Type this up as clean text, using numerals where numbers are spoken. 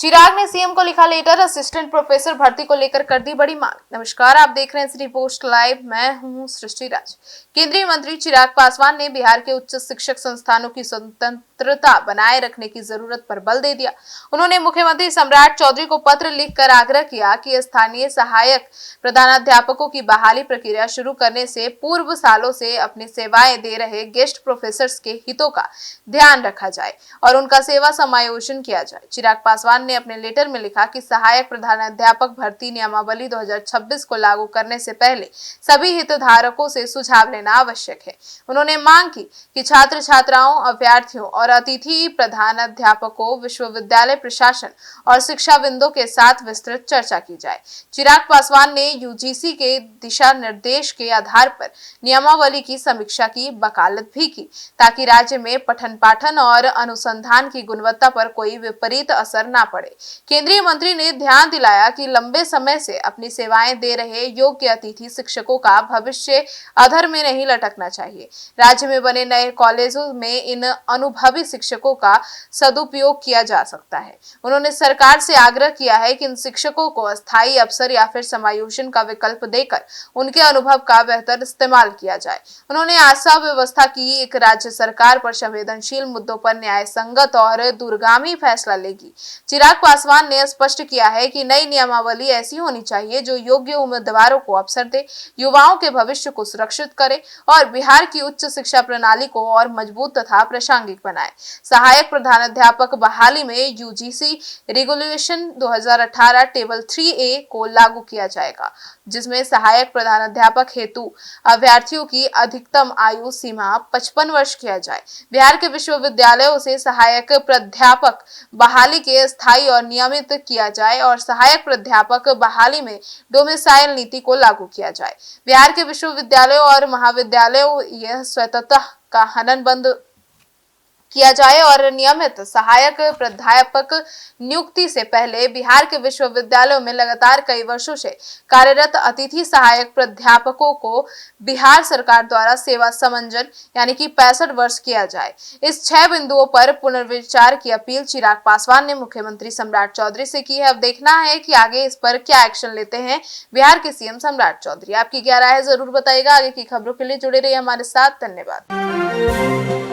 चिराग ने सीएम को लिखा लेटर, असिस्टेंट प्रोफेसर भर्ती को लेकर कर दी बड़ी मांग। नमस्कार, आप देख रहे हैं सिटी पोस्ट लाइव। मैं हूं सृष्टि राज। केंद्रीय मंत्री चिराग पासवान ने बिहार के उच्च शिक्षक संस्थानों की स्वतंत्रता बनाए रखने की जरूरत पर बल दे दिया। उन्होंने मुख्यमंत्री सम्राट चौधरी को पत्र लिखकर आग्रह किया कि स्थानीय सहायक प्रधानाध्यापकों की बहाली प्रक्रिया शुरू करने से पूर्व सालों से अपनी सेवाएं दे रहे गेस्ट प्रोफेसर के हितों का ध्यान रखा जाए और उनका सेवा समायोजन किया जाए। चिराग पासवान ने अपने लेटर में लिखा कि सहायक प्रधानाध्यापक भर्ती नियमावली 2026 को लागू करने से पहले सभी हितधारकों से सुझाव लेना आवश्यक है। उन्होंने मांग की कि छात्र छात्राओं, अभ्यर्थियों और अतिथि प्रधानाध्यापकों, विश्वविद्यालय प्रशासन और शिक्षाविदों के साथ विस्तृत चर्चा की जाए। चिराग पासवान ने यूजीसी के दिशा निर्देश के आधार पर नियमावली की समीक्षा की वकालत भी की ताकि राज्य में पठन पाठन और अनुसंधान की गुणवत्ता पर कोई विपरीत असर न पड़े। केंद्रीय मंत्री ने ध्यान दिलाया कि लंबे समय से अपनी सेवाएं दे रहे योग्य अतिथि शिक्षकों का भविष्य अधर में नहीं लटकना चाहिए। राज्य में बने नए कॉलेजों में इन अनुभवी शिक्षकों का सदुपयोग किया जा सकता है। उन्होंने सरकार से आग्रह किया है कि इन शिक्षकों को अस्थायी अवसर या फिर समायोजन का विकल्प देकर उनके अनुभव का बेहतर इस्तेमाल किया जाए। उन्होंने आशा व्यवस्था की एक राज्य सरकार पर संवेदनशील मुद्दों पर न्याय संगत और दूरगामी फैसला लेगी। चिराग पासवान ने स्पष्ट किया है कि नई नियमावली ऐसी होनी चाहिए जो योग्य उम्मीदवारों को अवसर दे, युवाओं के भविष्य को सुरक्षित करे और बिहार की उच्च शिक्षा प्रणाली को और मजबूत तथा प्रासंगिक बनाए। सहायक प्रधानाध्यापक बहाली में यूजीसी रेगुलेशन 2018 टेबल 3A को लागू किया जाएगा, जिसमें सहायक प्रधानाध्यापक हेतु अभ्यर्थियों की अधिकतम आयु सीमा 55 वर्ष किया जाए। बिहार के विश्वविद्यालयों से सहायक प्राध्यापक बहाली के स्थायी और नियमित किया जाए और सहायक प्राध्यापक बहाली में डोमिसाइल नीति को लागू किया जाए। बिहार के विश्वविद्यालयों और महाविद्यालयों यह स्वतंत्रता का हनन बंद किया जाए और नियमित सहायक प्राध्यापक नियुक्ति से पहले बिहार के विश्वविद्यालयों में लगातार कई वर्षों से कार्यरत अतिथि सहायक प्राध्यापकों को बिहार सरकार द्वारा सेवा समंजन यानी कि 65 वर्ष किया जाए। इस 6 बिंदुओं पर पुनर्विचार की अपील चिराग पासवान ने मुख्यमंत्री सम्राट चौधरी से की है। अब देखना है कि आगे इस पर क्या एक्शन लेते हैं बिहार के सीएम सम्राट चौधरी। आपकी क्या राय है, जरूर बताइएगा। आगे की खबरों के लिए जुड़े रहिए हमारे साथ। धन्यवाद।